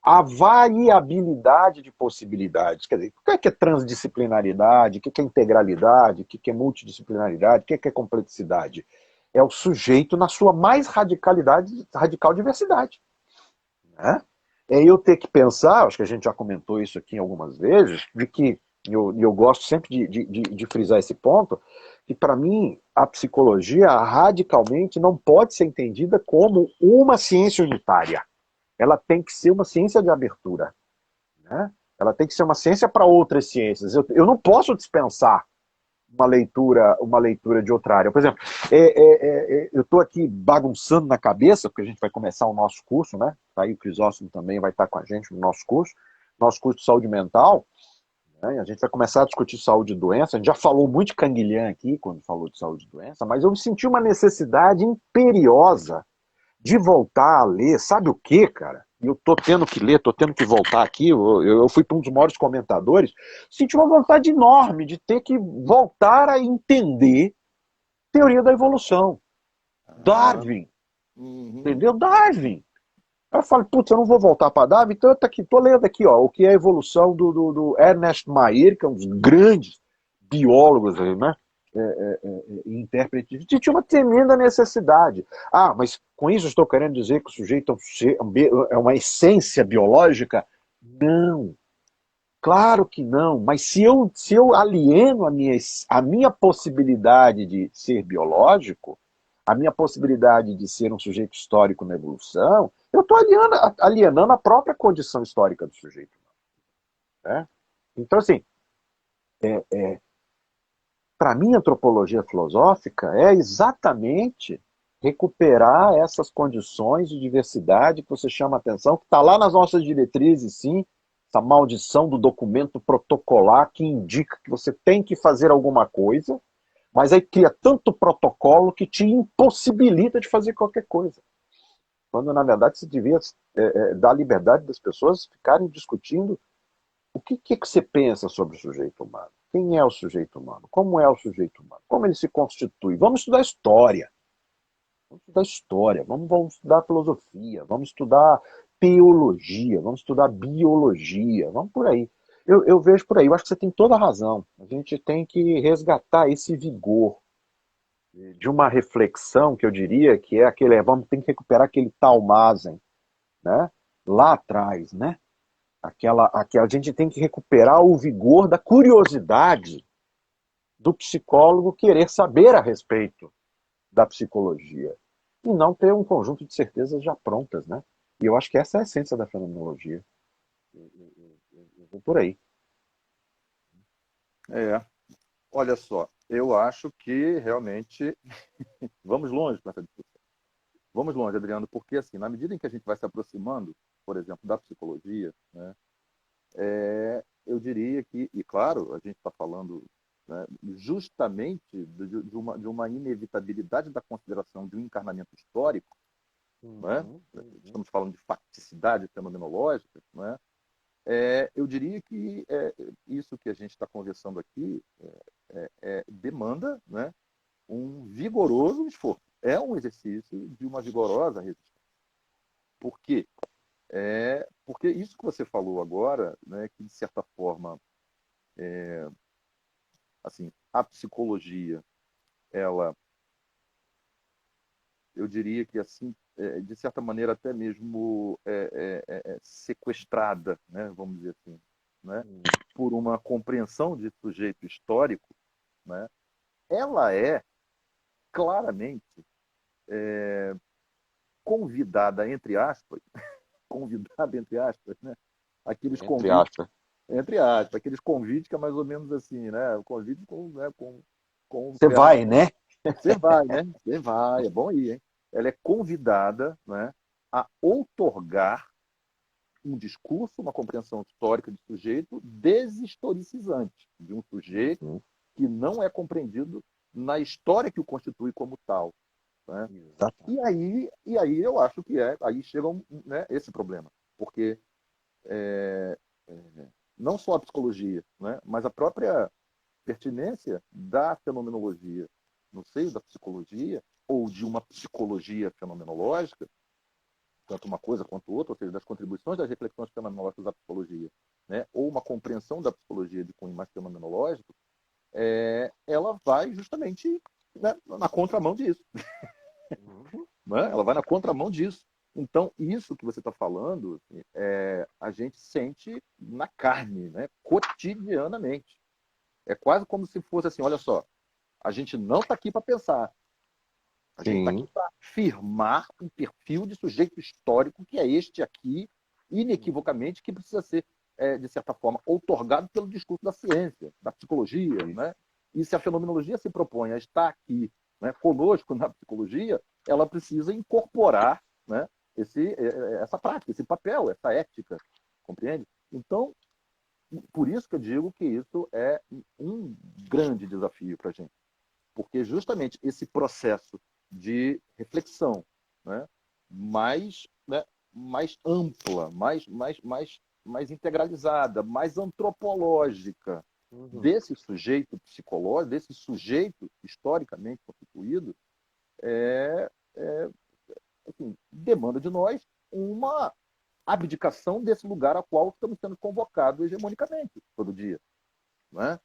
a variabilidade de possibilidades. Quer dizer, o que é transdisciplinaridade, o que é integralidade, o que é multidisciplinaridade, o que é complexidade? É o sujeito na sua mais radical diversidade. Né? É eu ter que pensar, acho que a gente já comentou isso aqui algumas vezes, de que, eu gosto sempre de frisar esse ponto, que para mim a psicologia radicalmente não pode ser entendida como uma ciência unitária. Ela tem que ser uma ciência de abertura. Né? Ela tem que ser uma ciência para outras ciências. Eu não posso dispensar uma leitura de outra área. Por exemplo, eu estou aqui bagunçando na cabeça, porque a gente vai começar o nosso curso, né? Tá aí o Crisóstomo também vai estar com a gente no nosso curso de saúde mental. né? A gente vai começar a discutir saúde e doença. A gente já falou muito de Canguilhã aqui, quando falou de saúde e doença, mas eu senti uma necessidade imperiosa de voltar a ler. Sabe o quê, cara? E eu tô tendo que ler, tô tendo que voltar aqui. Eu fui para um dos maiores comentadores. Senti uma vontade enorme de ter que voltar a entender teoria da evolução. Ah, Darwin, uhum. entendeu? Darwin. Aí eu falo, putz, eu não vou voltar para Darwin, então tá aqui, tô lendo aqui, ó, o que é a evolução do Ernest Mayr, que é um dos grandes biólogos aí, né? Intérprete. Tinha uma tremenda necessidade. Ah, mas com isso eu estou querendo dizer que o sujeito é uma essência biológica? Não, claro que não. Mas se eu alieno a minha possibilidade de ser biológico, a minha possibilidade de ser um sujeito histórico na evolução, eu estou alienando a própria condição histórica do sujeito. Né? Então, assim, para mim, a antropologia filosófica é exatamente recuperar essas condições de diversidade que você chama a atenção, que está lá nas nossas diretrizes, sim, essa maldição do documento protocolar que indica que você tem que fazer alguma coisa, mas aí cria tanto protocolo que te impossibilita de fazer qualquer coisa. Quando, na verdade, se devia dar liberdade das pessoas ficarem discutindo o que você pensa sobre o sujeito humano. Quem é o sujeito humano? Como é o sujeito humano? Como ele se constitui? Vamos estudar história. Vamos estudar história. Vamos estudar filosofia. Vamos estudar teologia. Vamos estudar biologia. Vamos por aí. Eu vejo por aí. Eu acho que você tem toda a razão. A gente tem que resgatar esse vigor de uma reflexão que eu diria que é aquele, vamos ter que recuperar aquele Talmazen, né? Lá atrás, né? A gente tem que recuperar o vigor da curiosidade do psicólogo querer saber a respeito da psicologia e não ter um conjunto de certezas já prontas, né? E eu acho que essa é a essência da fenomenologia. Eu vou por aí. É, olha só, eu acho que realmente vamos longe com essa discussão. Vamos longe, Adriano, porque assim, na medida em que a gente vai se aproximando, por exemplo, da psicologia, né, eu diria que, e claro, a gente está falando, né, justamente de uma inevitabilidade da consideração de um encarnamento histórico, né? Uhum, uhum. Estamos falando de facticidade fenomenológica, né? Eu diria que isso que a gente está conversando aqui demanda, né, um vigoroso esforço. É um exercício de uma vigorosa resistência. Por quê? Porque isso que você falou agora, né, que de certa forma, assim, a psicologia, ela, eu diria que assim, de certa maneira até mesmo sequestrada, né, vamos dizer assim, né, por uma compreensão de sujeito histórico, né, ela é claramente convidada, entre aspas, convidada, entre aspas, né, aqueles Entre convites, aspas. entre aspas, aqueles convites que é mais ou menos assim, né, o convite com, né, com o Você verbo vai, né? você vai, né? Você vai, é bom ir, hein? Ela é convidada, né, a outorgar um discurso, uma compreensão histórica de sujeito deshistoricizante, de um sujeito Uhum, que não é compreendido na história que o constitui como tal. Né? exatamente. E aí eu acho que aí chega né, esse problema, porque não só a psicologia, né, mas a própria pertinência da fenomenologia no seio da psicologia, ou de uma psicologia fenomenológica, tanto uma coisa quanto outra, ou seja, das contribuições das reflexões fenomenológicas da psicologia, né, ou uma compreensão da psicologia de cunho mais fenomenológico, ela vai justamente, né, na contramão disso. Uhum. Né? Ela vai na contramão disso. Então, isso que você está falando, a gente sente na carne, né, cotidianamente. É quase como se fosse assim: olha só, a gente não está aqui para pensar, a gente está aqui Sim. para firmar um perfil de sujeito histórico que é este aqui, inequivocamente, que precisa ser, de certa forma, outorgado pelo discurso da ciência, da psicologia. Né? E se a fenomenologia se propõe a estar aqui, né, conosco na psicologia, ela precisa incorporar, né, essa prática, esse papel, essa ética, compreende? Então, Por isso que eu digo que isso é um grande desafio para a gente, porque justamente esse processo de reflexão, né, né, mais ampla, mais integralizada, mais antropológica Uhum. desse sujeito psicológico, desse sujeito historicamente constituído, é, é assim, demanda de nós uma abdicação desse lugar a qual estamos sendo convocados hegemonicamente todo dia, não é?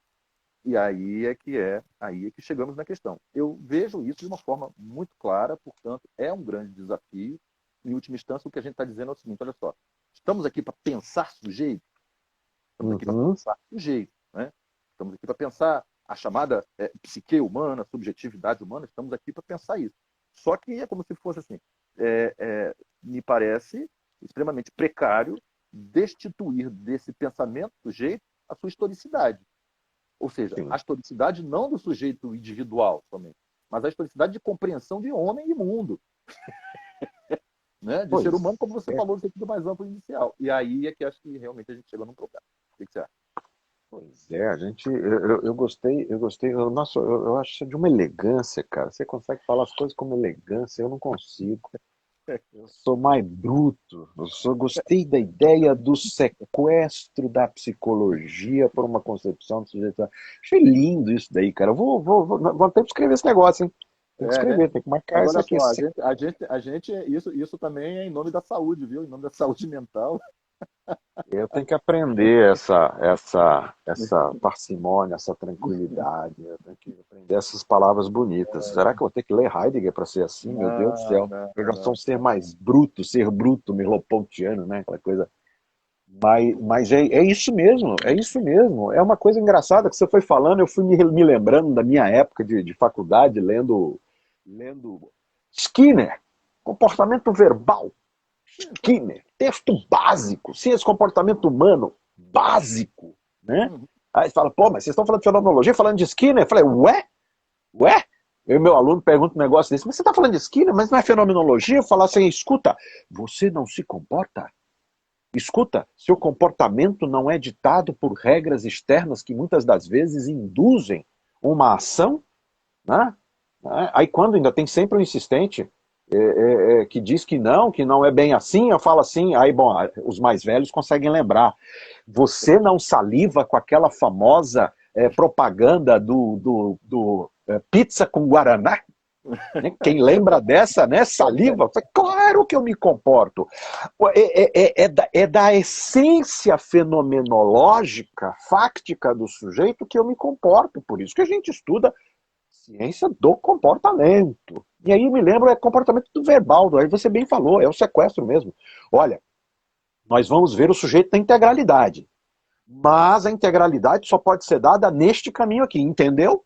E aí é que chegamos na questão. Eu vejo isso de uma forma muito clara, portanto, é um grande desafio. Em última instância, o que a gente está dizendo é o seguinte: olha só, estamos aqui para pensar sujeito, estamos aqui para Uhum. pensar sujeito, né? Estamos aqui para pensar a chamada psique humana, subjetividade humana, estamos aqui para pensar isso. Só que é como se fosse assim, me parece extremamente precário destituir desse pensamento sujeito a sua historicidade. Ou seja, a Sim. historicidade não do sujeito individual somente, mas a historicidade de compreensão de homem e mundo, né? De ser Pois humano, como você é, falou no sentido mais amplo inicial. E aí é que acho que realmente a gente chega num problema. O que você acha? pois é, a gente, nossa, eu acho isso de uma elegância, cara. Você consegue falar as coisas com uma elegância, eu não consigo. Eu sou mais bruto. Gostei da ideia do sequestro da psicologia por uma concepção do sujeito. Achei lindo isso daí, cara. Vamos ter que escrever esse negócio, hein? Tem que É, escrever, tem que marcar mas isso olha aqui. só, isso também é em nome da saúde, viu? Em nome da saúde mental. Eu tenho que aprender essa parcimônia, essa tranquilidade. Eu tenho que aprender essas palavras bonitas. Será que eu vou ter que ler Heidegger para ser assim? Meu Deus do Não, céu. não, Eu já sou não. um ser bruto, merleau-pontiano, né? Aquela coisa. Mas é isso mesmo, é isso mesmo. É uma coisa engraçada que você foi falando, eu fui me lembrando da minha época de faculdade, lendo Skinner, comportamento verbal. Skinner, texto básico, ciência do comportamento humano, básico, né? Uhum. Aí você fala, pô, mas vocês estão falando de fenomenologia, falando de Skinner? Eu falei, ué? Ué? Eu e meu aluno pergunta um negócio desse, mas você está falando de Skinner, mas não é fenomenologia? Eu falo assim, escuta, você não se comporta? Escuta, seu comportamento não é ditado por regras externas que muitas das vezes induzem uma ação, né? Aí quando ainda tem sempre um insistente que diz que não é bem assim, eu falo assim, aí bom, os mais velhos conseguem lembrar. Você não saliva com aquela famosa propaganda do pizza com guaraná? Né? Quem lembra dessa, né? Saliva? Claro que eu me comporto. É da essência fenomenológica, fáctica do sujeito que eu me comporto. Por isso que a gente estuda ciência do comportamento. E aí me lembro, é comportamento do verbal, aí você bem falou, é o sequestro mesmo. Olha, nós vamos ver o sujeito na integralidade. Mas a integralidade só pode ser dada neste caminho aqui, entendeu?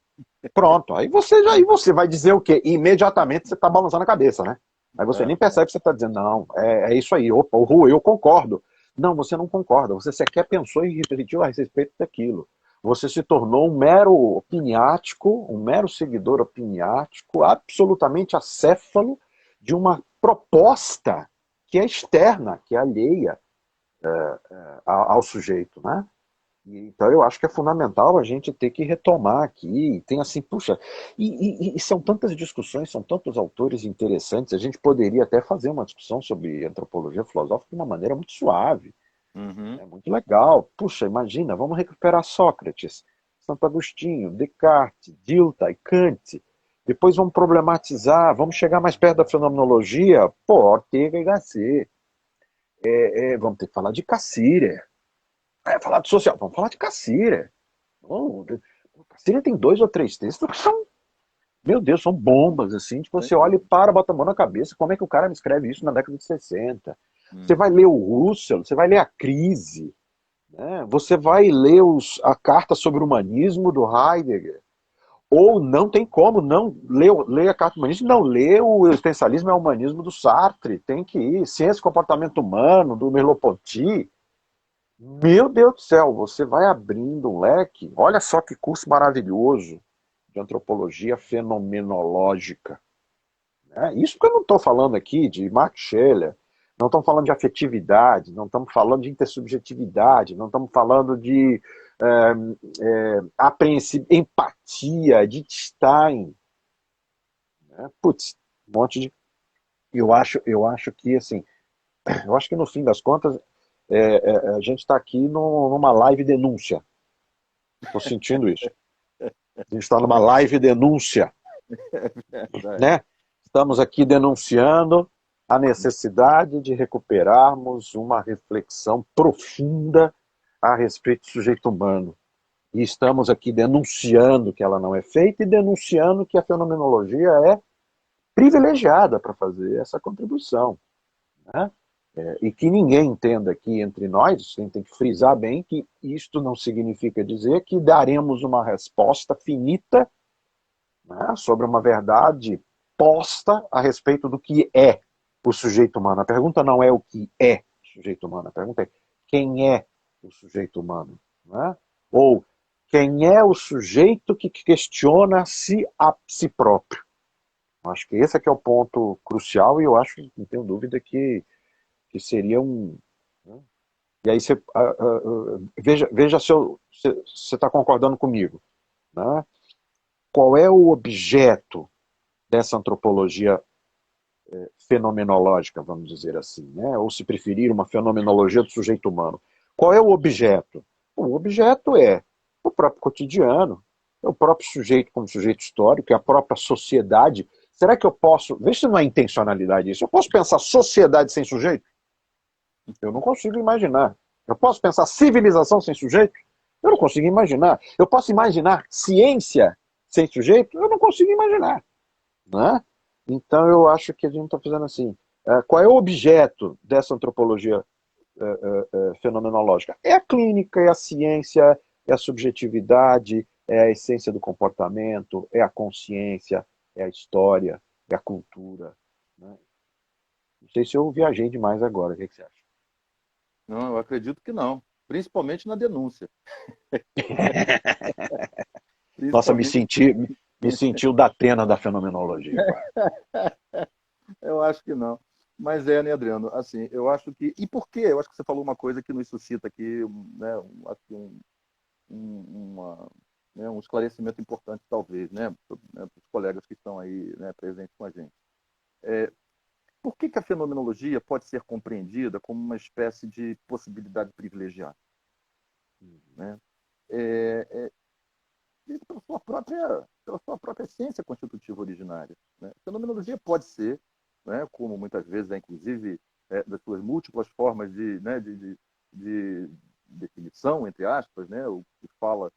Pronto. Aí você vai dizer o quê? Imediatamente você está balançando a cabeça, né? Aí você É, nem percebe que você está dizendo, não, é isso aí, opa, eu concordo. Não, você não concorda, você sequer pensou e refletiu a respeito daquilo. Você se tornou um mero opiniático, um mero seguidor opiniático, absolutamente acéfalo de uma proposta que é externa, que é alheia ao sujeito, né? Então eu acho que é fundamental a gente ter que retomar aqui, tem assim, puxa, e são tantas discussões, são tantos autores interessantes, a gente poderia até fazer uma discussão sobre antropologia filosófica de uma maneira muito suave, uhum. é muito legal. Puxa, imagina, vamos recuperar Sócrates, Santo Agostinho, Descartes, Dilthey, Kant, depois vamos problematizar, vamos chegar mais perto da fenomenologia, pô, Ortega y Gasset, vamos ter que falar de Cassirer, falar de social, vamos falar de Cassirer. Oh, o Cassirer tem 2 ou 3 textos que são, meu Deus, são bombas, assim, tipo, Sem você olha e dúvida. para, bota a mão na cabeça, como é que o cara me escreve isso na década de 60? Você vai Uhum. ler o Russell, você vai ler a Crise, né? Você vai ler a Carta sobre o Humanismo do Heidegger, ou não tem como não ler a Carta do Humanismo, não ler o Existencialismo e o Humanismo do Sartre, tem que ir, Ciência e Comportamento Humano, do Merleau-Ponty. Meu Deus do céu, você vai abrindo um leque. Olha só que curso maravilhoso de antropologia fenomenológica. Né? Isso que eu não estou falando aqui de Max Scheler, não estamos falando de afetividade, não estamos falando de intersubjetividade, não estamos falando de empatia, de Stein. Né? Putz, um monte de. Eu acho que, assim, eu acho que no fim das contas, a gente está aqui numa live denúncia. Estou sentindo isso. A gente está numa live denúncia. Né? Estamos aqui denunciando a necessidade de recuperarmos uma reflexão profunda a respeito do sujeito humano. E estamos aqui denunciando que ela não é feita e denunciando que a fenomenologia é privilegiada para fazer essa contribuição. Né? E que ninguém entenda aqui entre nós, a gente tem que frisar bem que isto não significa dizer que daremos uma resposta finita, né, sobre uma verdade posta a respeito do que é o sujeito humano. A pergunta não é o que é o sujeito humano, a pergunta é quem é o sujeito humano. Né? Ou quem é o sujeito que questiona-se a si próprio. Acho que esse é que é o ponto crucial e eu acho, não tenho dúvida, que seria um... Né? E aí você veja se você está concordando comigo. Né? Qual é o objeto dessa antropologia fenomenológica, vamos dizer assim, né? Ou se preferir, uma fenomenologia do sujeito humano? Qual é o objeto? O objeto é o próprio cotidiano, é o próprio sujeito como sujeito histórico, é a própria sociedade. Será que eu posso... Veja se não é intencionalidade isso. Eu posso pensar sociedade sem sujeito? Eu não consigo imaginar. Eu posso pensar civilização sem sujeito? Eu não consigo imaginar. Eu posso imaginar ciência sem sujeito? Eu não consigo imaginar. Né? Então eu acho que a gente está fazendo assim. Qual é o objeto dessa antropologia fenomenológica? É a clínica, é a ciência, é a subjetividade, é a essência do comportamento, é a consciência, é a história, é a cultura. Né? Não sei se eu viajei demais agora, o que você acha? Não, eu acredito que não. Principalmente na denúncia. Nossa, me Principalmente. senti, me senti o Datena da fenomenologia agora. Eu acho que não. Mas né, Adriano? Assim, eu acho que. E por quê? Eu acho que você falou uma coisa que nos suscita aqui, né, aqui uma, né, um esclarecimento importante, talvez, né, para os colegas que estão aí, né, presentes com a gente. Por que a fenomenologia pode ser compreendida como uma espécie de possibilidade privilegiada? Né? É, pela sua própria essência constitutiva originária. Né? A fenomenologia pode ser, né, como muitas vezes é, inclusive, das suas múltiplas formas de definição, entre aspas, né, o que fala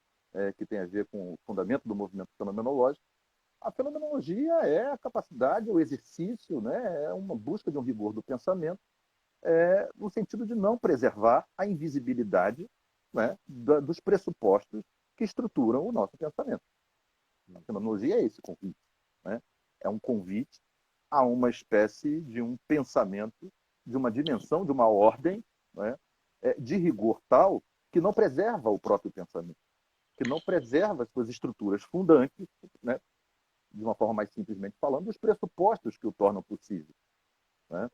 que tem a ver com o fundamento do movimento fenomenológico. A fenomenologia é a capacidade, o exercício, né, é uma busca de um vigor do pensamento, no sentido de não preservar a invisibilidade, né, dos pressupostos que estruturam o nosso pensamento. A fenomenologia é esse convite. Né? É um convite a uma espécie de um pensamento, de uma dimensão, de uma ordem, né, de rigor tal que não preserva o próprio pensamento, que não preserva as suas estruturas fundantes, né, de uma forma mais simplesmente falando, os pressupostos que o tornam possível. Né?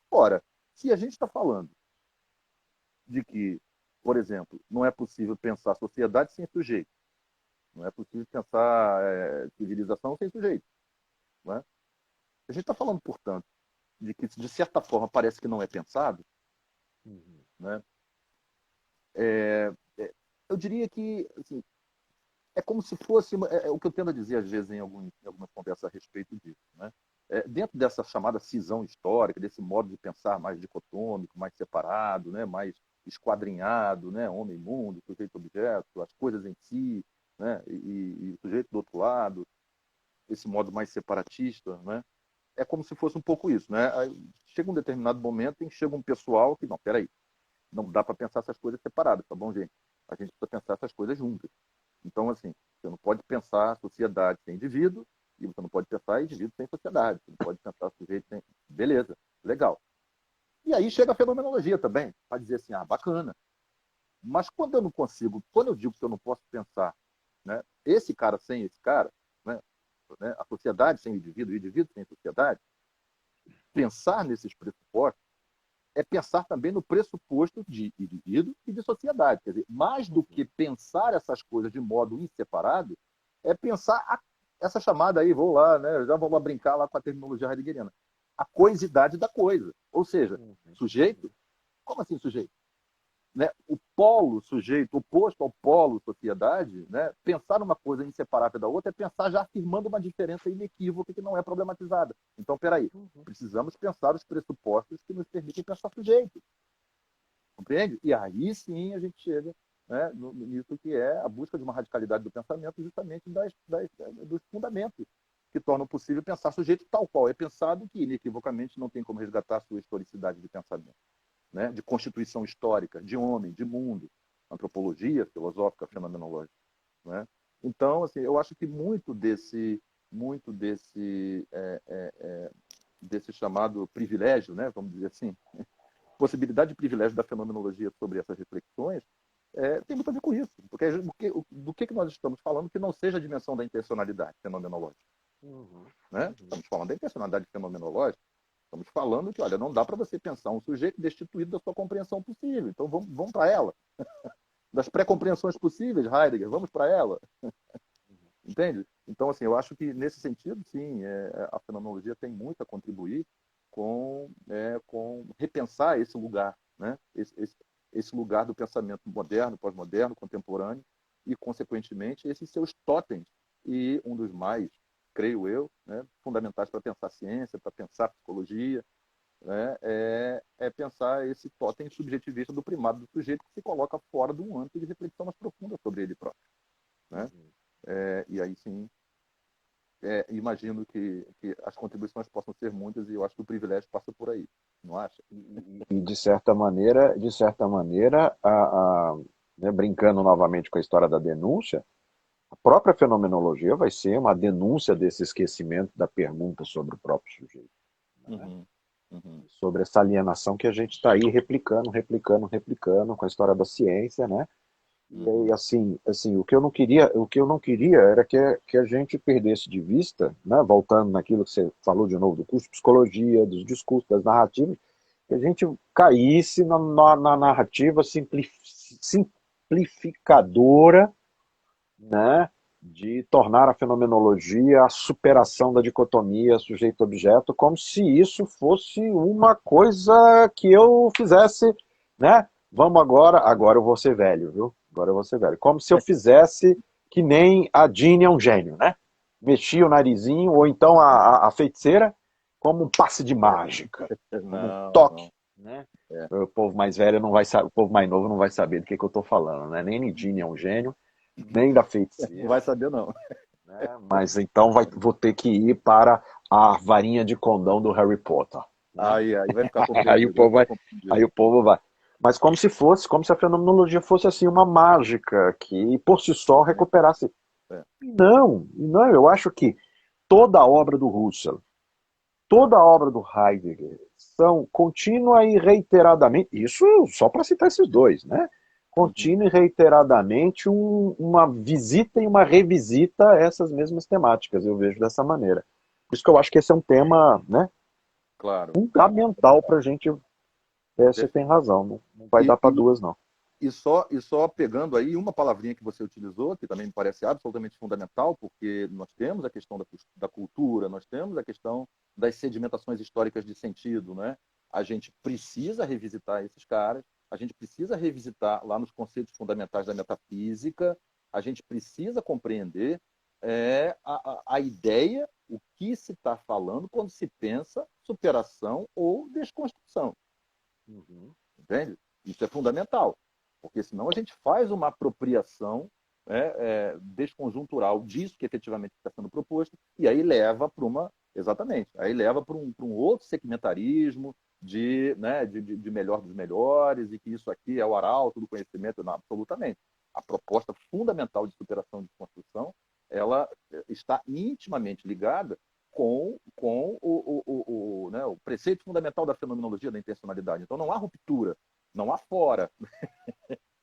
Ora, se a gente está falando de que, por exemplo, não é possível pensar sociedade sem sujeito, não é possível pensar civilização sem sujeito. Né? A gente está falando, portanto, de que, de certa forma, parece que não é pensado. Né? É, eu diria que assim, é como se fosse o que eu tendo a dizer, às vezes, em algumas conversas a respeito disso. Né? Dentro dessa chamada cisão histórica, desse modo de pensar mais dicotômico, mais separado, né? Mais esquadrinhado, né? Homem, mundo, sujeito, objeto, as coisas em si, né? E o sujeito do outro lado, esse modo mais separatista, né? É como se fosse um pouco isso, né? Aí chega um determinado momento em que chega um pessoal que, não, peraí, não dá para pensar essas coisas separadas, tá bom, gente? A gente precisa pensar essas coisas juntas. Então, assim, você não pode pensar sociedade sem indivíduo e você não pode pensar indivíduo sem sociedade. Você não pode pensar sujeito sem... Beleza, legal. E aí chega a fenomenologia também, para dizer assim, bacana. Mas quando eu não consigo, quando eu digo que eu não posso pensar, né, esse cara sem esse cara, né, a sociedade sem o indivíduo sem sociedade, pensar nesses pressupostos, é pensar também no pressuposto de indivíduo e de sociedade. Quer dizer, mais do que pensar essas coisas de modo inseparável, é pensar essa chamada aí, vou lá, né, já vou lá brincar lá com a terminologia heideggeriana, a coisidade da coisa. Ou seja, sujeito, como assim sujeito? Né? O polo sujeito, oposto ao polo sociedade, né? Pensar uma coisa inseparável da outra é pensar já afirmando uma diferença inequívoca que não é problematizada. Então, peraí, precisamos pensar os pressupostos que nos permitem pensar sujeito. Compreende? E aí sim a gente chega, né, nisso que é a busca de uma radicalidade do pensamento, justamente dos fundamentos que tornam possível pensar sujeito tal qual é pensado, que inequivocamente não tem como resgatar a sua historicidade de pensamento. Né, de constituição histórica, de homem, de mundo, antropologia filosófica, fenomenológica. Né? Então, assim, eu acho que desse chamado privilégio, né, vamos dizer assim, possibilidade de privilégio da fenomenologia sobre essas reflexões, tem muito a ver com isso. Porque do que nós estamos falando que não seja a dimensão da intencionalidade fenomenológica? Né? Estamos falando da intencionalidade fenomenológica. Estamos falando que, olha, não dá para você pensar um sujeito destituído da sua compreensão possível. Então, vamos para ela. Das pré-compreensões possíveis, Heidegger, vamos para ela. Entende? Então, assim, eu acho que, nesse sentido, sim, a fenomenologia tem muito a contribuir com repensar esse lugar, né? Esse lugar do pensamento moderno, pós-moderno, contemporâneo, e, consequentemente, esses seus totens. E um dos mais, creio eu, né, fundamentais para pensar ciência, para pensar psicologia, né, é pensar esse totem subjetivista do primado do sujeito que se coloca fora de um âmbito de reflexão mais profunda sobre ele próprio. Né? E aí sim, imagino que as contribuições possam ser muitas e eu acho que o privilégio passa por aí, não acha? E de certa maneira, né, brincando novamente com a história da denúncia, a própria fenomenologia vai ser uma denúncia desse esquecimento da pergunta sobre o próprio sujeito. Né? Sobre essa alienação que a gente está aí replicando com a história da ciência, né? E aí, assim, o que eu não queria era que a gente perdesse de vista, né? Voltando naquilo que você falou de novo do curso de psicologia, dos discursos, das narrativas, que a gente caísse na narrativa simplificadora, né, de tornar a fenomenologia a superação da dicotomia sujeito-objeto, como se isso fosse uma coisa que eu fizesse, né? Vamos agora eu vou ser velho, viu? Agora eu vou ser velho. Como se eu fizesse que nem a Jeanne é um gênio, né? Mexia o narizinho, ou então a feiticeira, como um passe de mágica, como um toque, né? O povo mais velho não vai saber, o povo mais novo não vai saber do que eu estou falando, né? Nem Jeanne é um gênio, nem da feiticeira. Não vai saber, não. Né? Mas então vou ter que ir para a varinha de condão do Harry Potter. Né? Aí vai ficar aí o povo vai. Mas como se a fenomenologia fosse assim uma mágica que por si só recuperasse. Não, eu acho que toda a obra do Husserl, toda a obra do Heidegger são contínua e reiteradamente, isso só para citar esses dois, né? Contínua e reiteradamente uma visita e uma revisita a essas mesmas temáticas, eu vejo dessa maneira. Por isso que eu acho que esse é um tema, né, fundamental para a gente. Você tem razão, não vai dar para duas, não. E só pegando aí uma palavrinha que você utilizou, que também me parece absolutamente fundamental, porque nós temos a questão da cultura, nós temos a questão das sedimentações históricas de sentido, né? A gente precisa revisitar esses caras, a gente precisa revisitar lá nos conceitos fundamentais da metafísica, a gente precisa compreender a ideia, o que se está falando quando se pensa superação ou desconstrução. Entende? Isso é fundamental, porque senão a gente faz uma apropriação desconjuntural disso que efetivamente está sendo proposto, e aí leva para um outro segmentarismo de melhor dos melhores, e que isso aqui é o arauto do conhecimento. Não, absolutamente. A proposta fundamental de superação e de construção, ela está intimamente ligada com o preceito fundamental da fenomenologia da intencionalidade. Então não há ruptura, não há fora,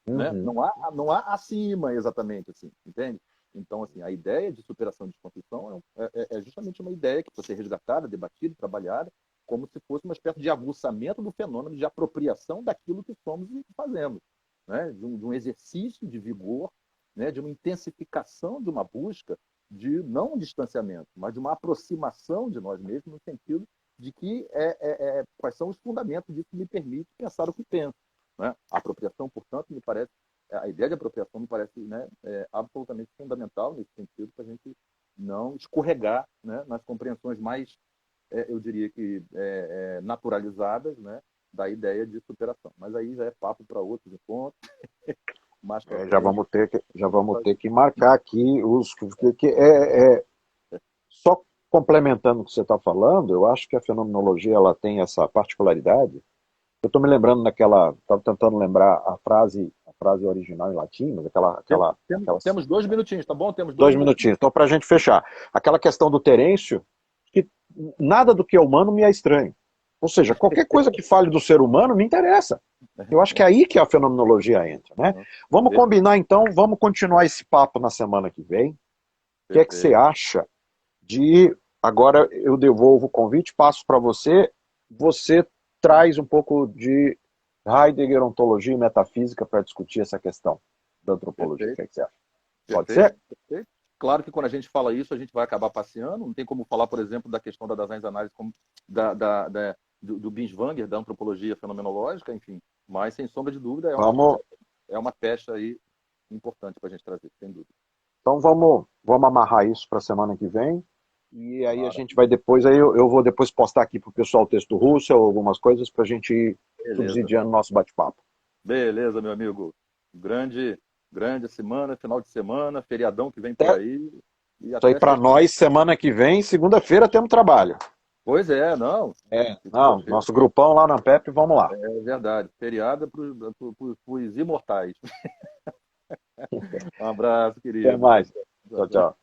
né? Não há acima exatamente, assim, entende? Então, assim, a ideia de superação e desconstrução é justamente uma ideia que precisa ser resgatada, debatida, trabalhada, como se fosse uma espécie de aguçamento do fenômeno de apropriação daquilo que somos e fazemos, né? De um exercício de vigor, né? De uma intensificação de uma busca de não um distanciamento, mas de uma aproximação de nós mesmos no sentido de que quais são os fundamentos disso que me permite pensar o que penso, né? A apropriação, portanto, me parece, a ideia de apropriação me parece, né, absolutamente fundamental nesse sentido, para a gente não escorregar, né, nas compreensões mais, eu diria que, naturalizadas, né, da ideia de superação. Mas aí já é papo para outros encontros. Mais para frente. Já vamos ter que marcar aqui os só complementando o que você está falando. Eu acho que a fenomenologia ela tem essa particularidade. Eu estou me lembrando estava tentando lembrar a frase original em latim, mas Temos 2 minutinhos, tá bom? Temos dois dois minutinhos. minutinhos. Então, para a gente fechar, aquela questão do Terêncio, que nada do que é humano me é estranho. Ou seja, qualquer coisa que fale do ser humano me interessa. Eu acho que é aí que a fenomenologia entra, né? Vamos combinar então, vamos continuar esse papo na semana que vem. O que é que você acha de... Agora eu devolvo o convite, passo para você. Você traz um pouco de Heidegger, ontologia e metafísica para discutir essa questão da antropologia. Perfeito. O que é que você acha? Pode Perfeito. ser? Perfeito. Claro que quando a gente fala isso, a gente vai acabar passeando. Não tem como falar, por exemplo, da questão da Daseins-Análise como do Binswanger, da antropologia fenomenológica, enfim. Mas, sem sombra de dúvida, é uma pecha aí importante para a gente trazer, sem dúvida. Então vamos amarrar isso para a semana que vem. E aí a gente vai depois, aí eu vou depois postar aqui para o pessoal o texto russo, algumas coisas para a gente ir subsidiando o nosso bate-papo. Beleza, meu amigo. Grande semana, final de semana, feriadão que vem por aí. Isso aí para nós, semana que vem, segunda-feira temos trabalho. Pois é, não. Nosso grupão lá na Ampep, vamos lá. É verdade. Feriado para os imortais. Um abraço, querido. Até mais. Tchau, tchau.